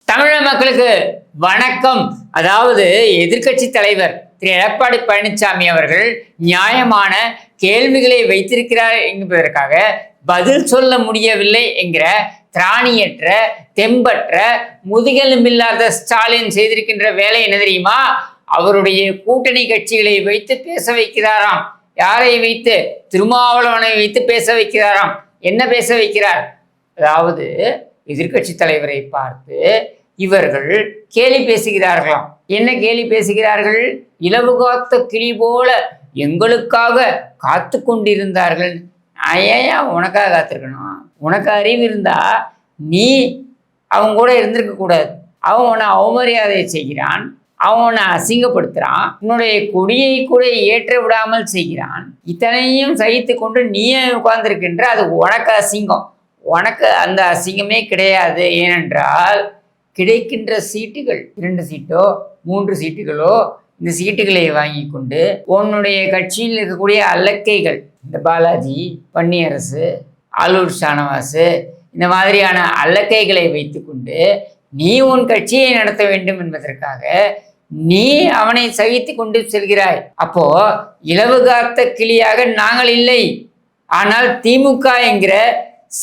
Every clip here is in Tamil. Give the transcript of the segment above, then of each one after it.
தமிழக மக்களுக்கு வணக்கம். அதாவது எதிர்க்கட்சி தலைவர் திரு எடப்பாடி பழனிசாமி அவர்கள் நியாயமான கேள்விகளை வைத்திருக்கிறார் என்பதற்காக பதில் சொல்ல முடியவில்லை என்கிற திராணியற்ற தெம்பற்ற முதுகெலும்பில்லாத ஸ்டாலின் செய்திருக்கின்ற வேலை என்ன தெரியுமா? அவருடைய கூட்டணி கட்சிகளை வைத்து பேச வைக்கிறாராம். யாரை வைத்து? திருமாவளவனை வைத்து பேச வைக்கிறாராம். என்ன பேச வைக்கிறார்? அதாவது எதிர்க்கட்சி தலைவரை பார்த்து இவர்கள் கேலி பேசுகிறார்களாம். என்ன கேலி பேசுகிறார்கள்? இலவு காத்த கிளி போல எங்களுக்காக காத்து கொண்டிருந்தார்கள். ஏன் உனக்காக காத்திருக்கணும்? உனக்கு அறிவு இருந்தா நீ அவங்க கூட இருந்திருக்க கூடாது. அவன் உன்னை அவமரியாதை செய்கிறான், அவன் உன்னை அசிங்கப்படுத்துறான், உன்னுடைய கொடியை கூட ஏற்ற விடாமல் செய்கிறான். இத்தனையும் சகித்து கொண்டு நீயே உட்கார்ந்துருக்கின்ற அது உனக்கு அசிங்கம். உனக்கு அந்த அசிங்கமே கிடையாது. ஏனென்றால் கிடைக்கின்ற சீட்டுகள் 2 சீட்டோ 3 சீட்டுகளோ, இந்த சீட்டுகளை வாங்கி கொண்டு உன்னுடைய கட்சியில் இருக்கக்கூடிய அல்லக்கைகள், இந்த பாலாஜி, வன்னியரசு, ஆலூர் ஷானவாசு, இந்த மாதிரியான அல்லக்கைகளை வைத்து கொண்டு நீ உன் கட்சியை நடத்த வேண்டும் என்பதற்காக நீ அவனை சகித்து கொண்டு செல்கிறாய். அப்போ இலவு காத்த கிளியாக நாங்கள் இல்லை. ஆனால் திமுக என்கிற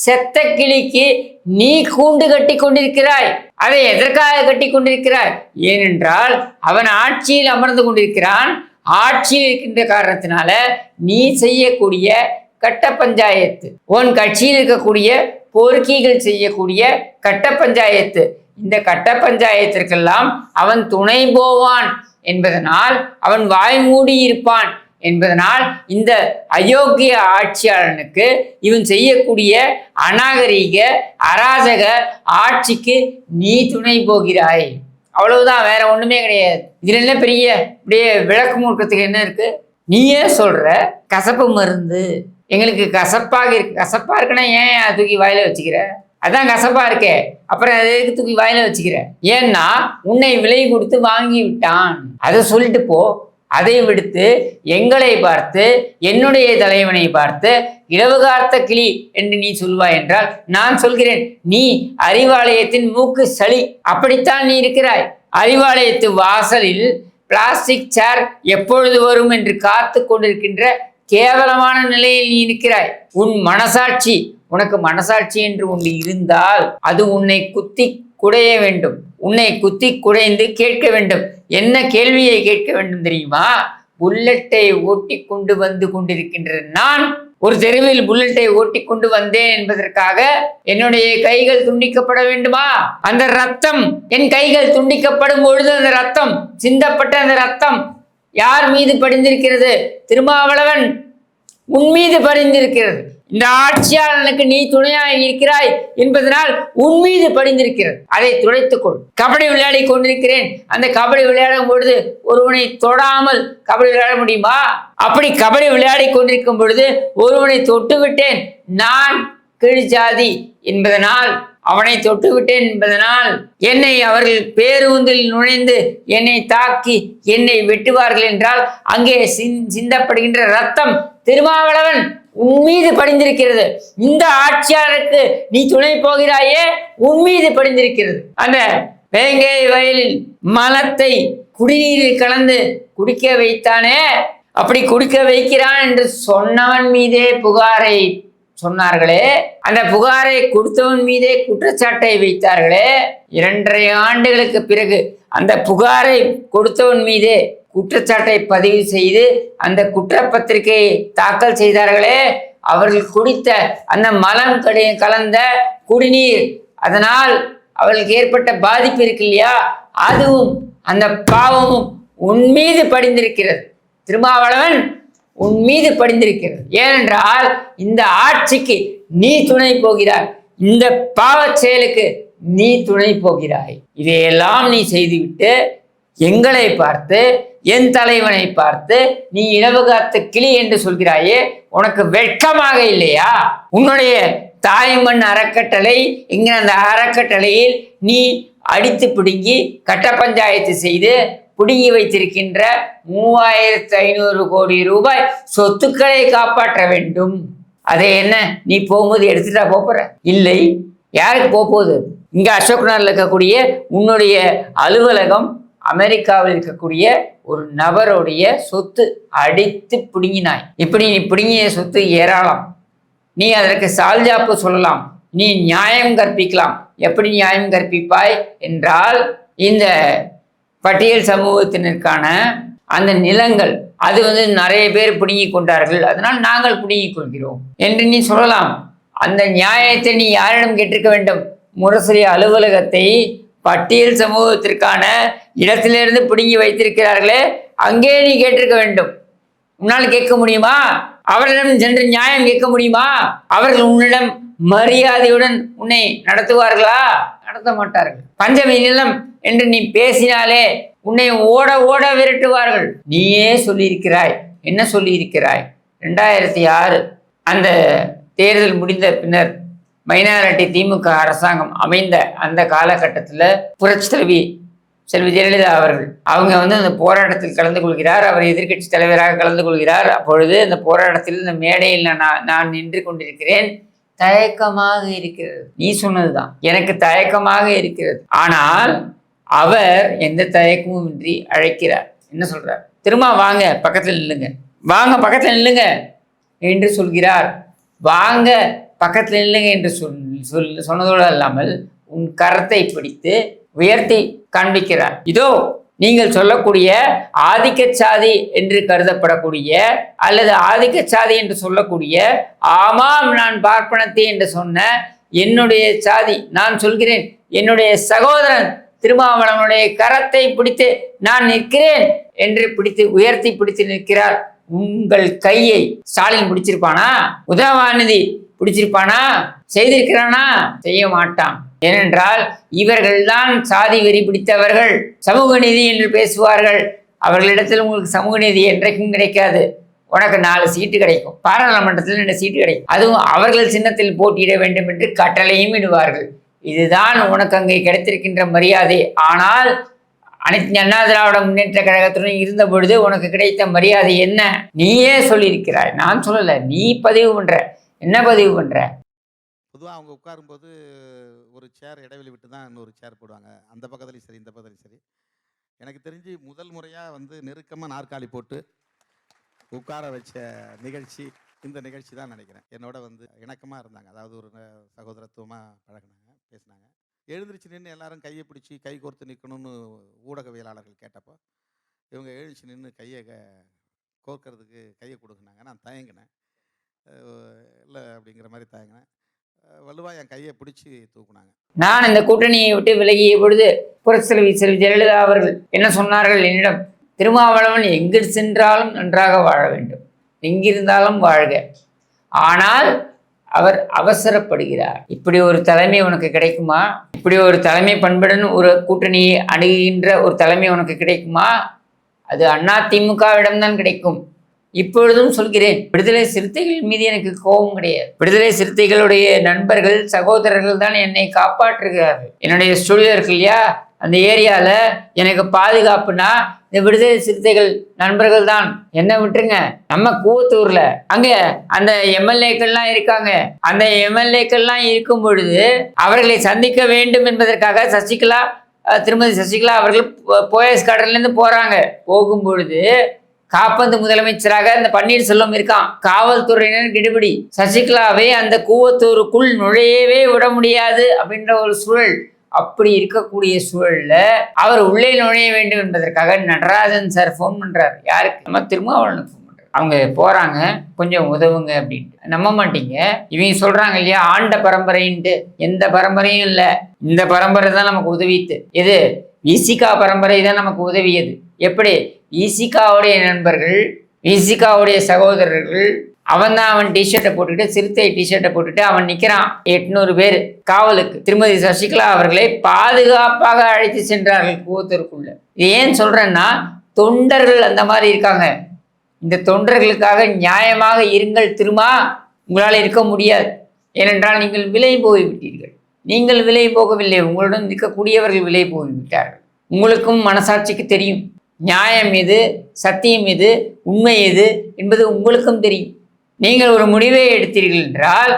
செத்த கிளிக்கு நீ கூண்டு கட்டி கொண்டிருக்கிறாய். அதை எதற்காக கட்டி கொண்டிருக்கிறாய்? ஏனென்றால் அவன் ஆட்சியில் அமர்ந்து கொண்டிருக்கிறான். ஆட்சியில் இருக்கின்ற காரணத்தினால நீ செய்யக்கூடிய கட்ட பஞ்சாயத்து, உன் கட்சியில் இருக்கக்கூடிய பொறுக்கிகள் செய்யக்கூடிய கட்ட பஞ்சாயத்து, இந்த கட்ட பஞ்சாயத்திற்கெல்லாம் அவன் துணை போவான் என்பதனால், அவன் வாய் மூடி இருப்பான் என்பதனால், இந்த அயோக்கிய ஆட்சியாளனுக்கு இவன் செய்யக்கூடிய அநாகரீக அராஜக ஆட்சிக்கு நீ துணை போகிறாய். அவ்வளவுதான், வேற ஒண்ணுமே கிடையாது. இதுல என்ன பெரிய இப்படியே விளக்கு முழுக்கத்துக்கு என்ன இருக்கு? நீயே சொல்ற கசப்பு மருந்து எங்களுக்கு கசப்பாக இருக்கு. கசப்பா இருக்குன்னா ஏன் தூக்கி வாயில வச்சுக்கிற? அதான் கசப்பா இருக்கே, அப்புறம் எதுக்கு தூக்கி வாயில வச்சுக்கிற? ஏன்னா உன்னை விலை கொடுத்து வாங்கி விட்டான். அதை சொல்லிட்டு போ. அதை விடுத்து எங்களை பார்த்து, என்னுடைய தலைவனை பார்த்து இலவு காத்த கிளி என்று நீ சொல்வாய் என்றால் நான் சொல்கிறேன், நீ அறிவாலயத்தின் மூக்கு சளி. அப்படித்தான் நீ இருக்கிறாய். அறிவாலயத்து வாசலில் பிளாஸ்டிக் சேர் எப்பொழுது வரும் என்று காத்து கொண்டிருக்கின்ற கேவலமான நிலையில் நீ இருக்கிறாய். உன் மனசாட்சி, உனக்கு மனசாட்சி என்று ஒன்று இருந்தால் அது உன்னை குத்தி குடைய வேண்டும். உன்னை குத்தி குடைந்து கேட்க வேண்டும். என்ன கேள்வியை கேட்க வேண்டும் தெரியுமா? புல்லட்டை ஓட்டி கொண்டு வந்து கொண்டிருக்கின்ற நான் ஒரு தெருவில் புல்லட்டை ஓட்டி கொண்டு வந்தேன் என்பதற்காக என்னுடைய கைகள் துண்டிக்கப்பட வேண்டுமா? அந்த ரத்தம், என் கைகள் துண்டிக்கப்படும் பொழுது அந்த ரத்தம், சிந்தப்பட்ட அந்த ரத்தம் யார் மீது படிந்திருக்கிறது? திருமாவளவன் உன் மீது படிந்திருக்கிறது. இந்த ஆட்சியாளனுக்கு நீ துணையாக இருக்கிறாய் என்பதனால் உன் மீது படிந்திருக்கிறது. அதை துடைத்துக்கொள். கபடி விளையாடி கொண்டிருக்கிறேன், அந்த கபடி விளையாடும் பொழுது ஒருவனை தொடாமல் கபடி விளையாட முடியுமா? அப்படி கபடி விளையாடி கொண்டிருக்கும் பொழுது ஒருவனை தொட்டு விட்டேன், நான் கீழ் ஜாதி என்பதனால், அவனை தொட்டு விட்டேன் என்பதனால் என்னை அவர்கள் பேருந்தில் நுழைந்து என்னை தாக்கி என்னை வெட்டுவார்கள் என்றால் அங்கே சிந்தப்படுகின்ற ரத்தம் திருமாவளவன் உன் மீது படிந்திருக்கிறது. இந்த ஆட்சியாளருக்கு நீ துணை போகிறாயே, உன் மீது படிந்திருக்கிறது. அந்த வேங்கை வயலில் மலத்தை குடிநீரில் கலந்து குடிக்க வைத்தானே, அப்படி குடிக்க வைக்கிறான் என்று சொன்னவன் மீதே புகாரை சொன்னார்களே, அந்த புகாரை கொடுத்தவன் மீதே குற்றச்சாட்டை வைத்தார்களே. 2.5 ஆண்டுகளுக்கு பிறகு அந்த புகாரை கொடுத்தவன் மீதே குற்றச்சாட்டை பதிவு செய்து அந்த குற்றப்பத்திரிகையை தாக்கல் செய்தார்களே, அவர்கள் குடித்த அந்த மலம் கலந்த குடிநீர், அதனால் அவர்களுக்கு ஏற்பட்ட பாதிப்பு இருக்கு இல்லையா, அதுவும் அந்த பாவமும் உன் மீது படிந்திருக்கிறது. திருமாவளவன் உன் மீது படிந்திருக்கிறது. ஏனென்றால் இந்த ஆட்சிக்கு நீ துணை போகிறாய், இந்த பாவ செயலுக்கு நீ துணை போகிறாய். இதையெல்லாம் நீ செய்துவிட்டு எங்களை பார்த்து, என் தலைவனை பார்த்து நீ இலவு காத்த கிளி என்று சொல்கிறாயே, உனக்கு வெட்கமாக இல்லையா? உன்னுடைய தாய்மண் அறக்கட்டளை என்கிற அந்த அறக்கட்டளையில் நீ அடித்து பிடுங்கி கட்ட பஞ்சாயத்து செய்து பிடுங்கி வைத்திருக்கின்ற 3500 கோடி ரூபாய் சொத்துக்களை காப்பாற்ற வேண்டும். அதை என்ன நீ போகும்போது எடுத்துட்டா போற? இல்லை. யாருக்கு போகுது? இங்க அசோக் நகரில் இருக்கக்கூடிய உன்னுடைய அலுவலகம் அமெரிக்காவில் இருக்கக்கூடிய ஒரு நபருடைய சொத்து, அடித்து பிடுங்கினாய். இப்படி நீ பிடுங்கிய சொத்து ஏராளம். நீ அதற்கு சால்ஜாப்பு சொல்லலாம், நீ நியாயம் கற்பிக்கலாம். எப்படி நியாயம் கற்பிப்பாய் என்றால், இந்த பட்டியல் சமூகத்தினருக்கான அந்த நிலங்கள் அது நிறைய பேர் பிடுங்கி கொண்டார்கள், அதனால் நாங்கள் பிடுங்கிக் கொள்கிறோம் என்று நீ சொல்லலாம். அந்த நியாயத்தை நீ யாரிடம் கேட்டிருக்க வேண்டும்? முரசொலி அலுவலகத்தை பட்டியல் சமூகத்திற்கான இடத்திலிருந்து பிடுங்கி வைத்திருக்கிறார்களே, அங்கே நீ கேட்டிருக்க வேண்டும். உன்னால் கேட்க முடியுமா? அவர்களிடம் சென்று நியாயம் கேட்க முடியுமா? அவர்கள் உன்னிடம் மரியாதையுடன் உன்னை நடத்துவார்களா? நடத்த மாட்டார்கள். பஞ்சமி நிலம் என்று நீ பேசினாலே உன்னை ஓட ஓட விரட்டுவார்கள். நீயே சொல்லியிருக்கிறாய். என்ன சொல்லியிருக்கிறாய்? 2006 அந்த தேர்தல் முடிந்த பின்னர் மைனாரிட்டி திமுக அரசாங்கம் அமைந்த அந்த காலகட்டத்தில் புரட்சி தலைவி செல்வி ஜெயலலிதா அவர்கள் அவங்க அந்த போராட்டத்தில் கலந்து கொள்கிறார். அவர் எதிர்க்கட்சி தலைவராக கலந்து கொள்கிறார். அப்பொழுது அந்த போராட்டத்தில் இந்த மேடையில் நான் நின்று கொண்டிருக்கிறேன். தயக்கமாக இருக்கிறது. நீ சொன்னதுதான், எனக்கு தயக்கமாக இருக்கிறது. ஆனால் அவர் எந்த தயக்கமும் இன்றி அழைக்கிறார். என்ன சொல்றார்? திரும்ப வாங்க பக்கத்தில் நில்லுங்க, வாங்க பக்கத்தில் நில்லுங்க என்று சொல்கிறார். வாங்க பக்கத்தில் நில்லுங்க என்று சொன்னதோடு அல்லாமல் உன் கரத்தை பிடித்து உயர்த்தி காண்பிக்கிறார். இதோ நீங்கள் சொல்லக்கூடிய ஆதிக்க சாதி என்று கருதப்படக்கூடிய அல்லது ஆதிக்க சாதி என்று சொல்லக்கூடிய, ஆமாம் நான் பார்ப்பனத்தை என்று சொன்ன என்னுடைய சாதி, நான் சொல்கிறேன் என்னுடைய சகோதரன் திருமாவளவனுடைய கரத்தை பிடித்து நான் நிற்கிறேன் என்று பிடித்து உயர்த்தி பிடித்து நிற்கிறார். உங்கள் கையை ஸ்டாலின் பிடிச்சிருப்பானா? உதயநிதி பிடிச்சிருப்பானா? செய்திருக்கிறானா? செய்ய மாட்டான். ஏனென்றால் இவர்கள்தான் சாதி வெறி பிடித்தவர்கள். சமூக நீதி என்று பேசுவார்கள். அவர்களிடத்தில் உங்களுக்கு சமூக நீதி என்றைக்கும் கிடைக்காது. உனக்கு 4 சீட்டு கிடைக்கும், பாராளுமன்றத்தில் 2 சீட்டு கிடைக்கும், அதுவும் அவர்கள் சின்னத்தில் போட்டியிட வேண்டும் என்று கட்டளையும் இடுவார்கள். இதுதான் உனக்கு அங்கே கிடைத்திருக்கின்ற மரியாதை. ஆனால் அனைத்து அண்ணா திராவிட முன்னேற்ற கழகத்துடன் இருந்த பொழுது உனக்கு கிடைத்த மரியாதை என்ன? நீயே சொல்லியிருக்கிறாய், நான் சொல்லலை. நீ பதிவு பண்ற. என்ன பதிவு பண்ற? பொதுவாக அவங்க உட்காரும்போது ஒரு சேர் இடைவெளி விட்டு தான் இன்னொரு சேர் போடுவாங்க. அந்த பக்கத்துலையும் சரி, இந்த பக்கத்துலையும் சரி. எனக்கு தெரிஞ்சு முதல் முறையாக நெருக்கமாக நாற்காலி போட்டு உட்கார வச்ச நிகழ்ச்சி இந்த நிகழ்ச்சி தான் நினைக்கிறேன். என்னோட இணக்கமாக இருந்தாங்க. அதாவது ஒரு சகோதரத்துவமாக பழகினாங்க, பேசினாங்க. எழுந்திரிச்சு நின்று எல்லாரும் கையை பிடிச்சி கை கோர்த்து நிற்கணும்னு ஊடகவியலாளர்கள் கேட்டப்போ இவங்க எழுந்திரிச்சு நின்று கையை கோர்க்கறதுக்கு கையை கொடுக்குனாங்க. நான் தயங்கினேன். இல்லை அப்படிங்கிற மாதிரி தயங்கினேன். வலுவாக என் கையை பிடிச்சி தூக்குனாங்க. நான் இந்த கூட்டணியை விட்டு விலகிய பொழுது புரட்சி தலைவி செல்வி ஜெயலலிதா அவர்கள் என்ன சொன்னார்கள் என்னிடம்? திருமாவளவன் எங்கு சென்றாலும் நன்றாக வாழ வேண்டும், எங்கிருந்தாலும் வாழ்க. ஆனால் அவர் அவசரப்படுகிறார். இப்படி ஒரு தலைமை உனக்கு கிடைக்குமா? இப்படி ஒரு தலைமை பண்புடன் ஒரு கூட்டணியை அணுகுகின்ற ஒரு தலைமை உனக்கு கிடைக்குமா? அது அதிமுகவிடம்தான் கிடைக்கும். இப்பொழுதும் சொல்கிறேன், விடுதலை சிறுத்தைகள் மீது எனக்கு கோபம் கிடையாது. விடுதலை சிறுத்தைகளுடைய நண்பர்கள், சகோதரர்கள் தான் என்னை காப்பாற்றுகிறார்கள். என்னுடைய ஸ்டுடியோ இருக்கு இல்லையா, அந்த ஏரியாவில் எனக்கு பாதுகாப்புனா இந்த விடுதலை சிறுத்தைகள் நண்பர்கள் தான். என்ன விட்டுருங்க, நம்ம கூவத்தூர்ல அங்க அந்த எம்எல்ஏக்கள்லாம் இருக்காங்க. அந்த எம்எல்ஏக்கள்லாம் இருக்கும் பொழுது அவர்களை சந்திக்க வேண்டும் என்பதற்காக திருமதி சசிகலா அவர்கள் போயஸ் கார்டன்லேருந்து போறாங்க. போகும் பொழுது காப்பந்து முதலமைச்சராக இந்த பன்னீர்செல்வம் இருக்கான். காவல்துறையினர் கெடுபிடி. சசிகலாவை அந்த கூவத்தூருக்குள் நுழையவே விட முடியாது அப்படின்ற ஒரு சூழல். அப்படி இருக்கக்கூடிய சூழல்ல அவர் உள்ளே நுழைய வேண்டும் என்பதற்காக நடராஜன் சார் ஃபோன் பண்றாரு. யாருக்கு? நம்ம திருமாவளவனுக்கு ஃபோன் பண்றாரு. அவங்க போறாங்க, கொஞ்சம் உதவுங்க அப்படின்ட்டு. நம்ப மாட்டீங்க, இவங்க சொல்றாங்க இல்லையா ஆண்ட பரம்பரைன்ட்டு. எந்த பரம்பரையும் இல்லை, இந்த பரம்பரை தான் நமக்கு உதவித்து. எது? விசிகா பரம்பரை தான் நமக்கு உதவியது. எப்படி? விசிகாவுடைய நண்பர்கள், விசிகாவுடைய சகோதரர்கள், அவன் டிஷர்ட்டை போட்டுக்கிட்டு, சிறுத்தை டிஷர்ட்டை போட்டுட்டு அவன் நிற்கிறான். 800 பேர் காவலுக்கு திருமதி சசிகலா அவர்களை பாதுகாப்பாக அழைத்து சென்றார்கள் கூவத்தூருக்குள்ள. இது ஏன் சொல்றேன்னா, தொண்டர்கள் அந்த மாதிரி இருக்காங்க. இந்த தொண்டர்களுக்காக நியாயமாக இருங்கள். திருமா உங்களால் இருக்க முடியாது. ஏனென்றால் நீங்கள் விலை போய்விட்டீர்கள். நீங்கள் விலை போகவில்லை, உங்களுடன் இருக்கக்கூடியவர்கள் விலை போய்விட்டார்கள். உங்களுக்கும் மனசாட்சிக்கு தெரியும் நியாயம் எது, சத்தியம் எது, உண்மை எது என்பது உங்களுக்கும் தெரியும். நீங்கள் ஒரு முடிவை எடுத்தீர்கள் என்றால்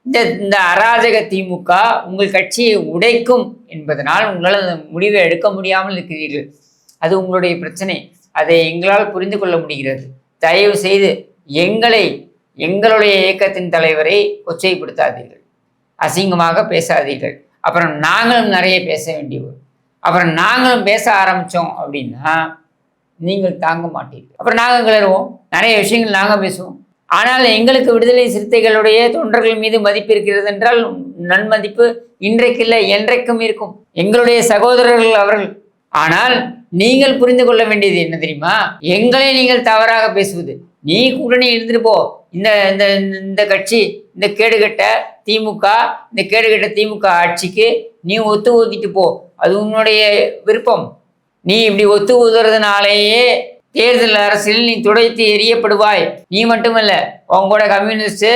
இந்த அராஜக திமுக உங்கள் கட்சியை உடைக்கும் என்பதனால் உங்களால் அந்த முடிவை எடுக்க முடியாமல் இருக்கிறீர்கள். அது உங்களுடைய பிரச்சனை. அதை எங்களால் புரிந்து கொள்ள முடிகிறது. தயவு செய்து எங்களுடைய இயக்கத்தின் தலைவரை கொச்சைப்படுத்தாதீர்கள், அசிங்கமாக பேசாதீர்கள். அப்புறம் நாங்களும் நிறைய பேச வேண்டி வரும். அப்புறம் நாங்களும் பேச ஆரம்பித்தோம் அப்படின்னா நீங்கள் தாங்க மாட்டீர்கள். அப்புறம் நாங்கள் கிளறுவோம், நிறைய விஷயங்கள் நாங்கள் பேசுவோம். ஆனால் எங்களுக்கு விடுதலை சிறுத்தைகளுடைய தொண்டர்கள் மீது மதிப்பு இருக்கிறது என்றால் நன்மதிப்பு இன்றைக்கு இல்லை, என்றைக்கும் இருக்கும். எங்களுடைய சகோதரர்கள் அவர்கள். ஆனால் நீங்கள் புரிந்து கொள்ள வேண்டியது என்ன தெரியுமா? எங்களை நீங்கள் தவறாக பேசுவது. நீ கூட்டணி இருந்துட்டு போ, இந்த இந்த இந்த கட்சி, இந்த கேடுகட்ட திமுக, இந்த கேடுகட்ட திமுக ஆட்சிக்கு நீ ஒத்து ஊதிட்டு போ, அது உன்னுடைய விருப்பம். நீ இப்படி ஒத்து ஊதுறதுனாலேயே தேர்தல் அரசியல் நீ துடைத்து எறியப்படுவாய். நீ மட்டுமல்ல, உங்களோட கம்யூனிஸ்ட்,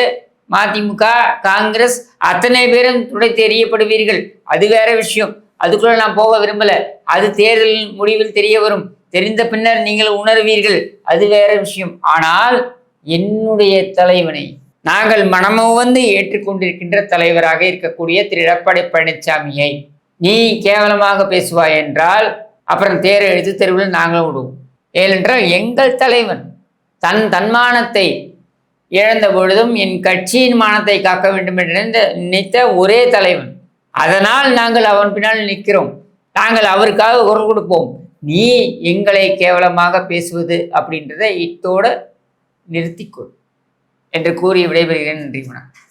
மதிமுக, காங்கிரஸ் அத்தனை பேரும் துடைத்து எறியப்படுவீர்கள். அது வேற விஷயம். அதுக்குள்ள நான் போக விரும்பல. அது தேர்தல் முடிவில் தெரிய வரும். தெரிந்த பின்னர் நீங்கள் உணர்வீர்கள். அது வேற விஷயம். ஆனால் என்னுடைய தலைவனை நாங்கள் மனமுவந்து ஏற்றுக்கொண்டிருக்கின்ற தலைவராக இருக்கக்கூடிய திரு எடப்பாடி பழனிசாமியை நீ கேவலமாக பேசுவாய் என்றால் அப்புறம் தேரை எழுத்து தெருவில் நாங்களும் விடுவோம். ஏனென்றால் எங்கள் தலைவன் தன்மானத்தை இழந்த பொழுதும் என் கட்சியின் மானத்தை காக்க வேண்டும் என்று நினைத்த ஒரே தலைவன். அதனால் நாங்கள் அவன் பின்னால் நிற்கிறோம். நாங்கள் அவருக்காக குரல் கொடுப்போம். நீ எங்களை கேவலமாக பேசுவது அப்படின்றத இத்தோடு நிறுத்திக்கொள் என்று கூறி விடைபெறுகிறேன். நன்றி. வணக்கம்.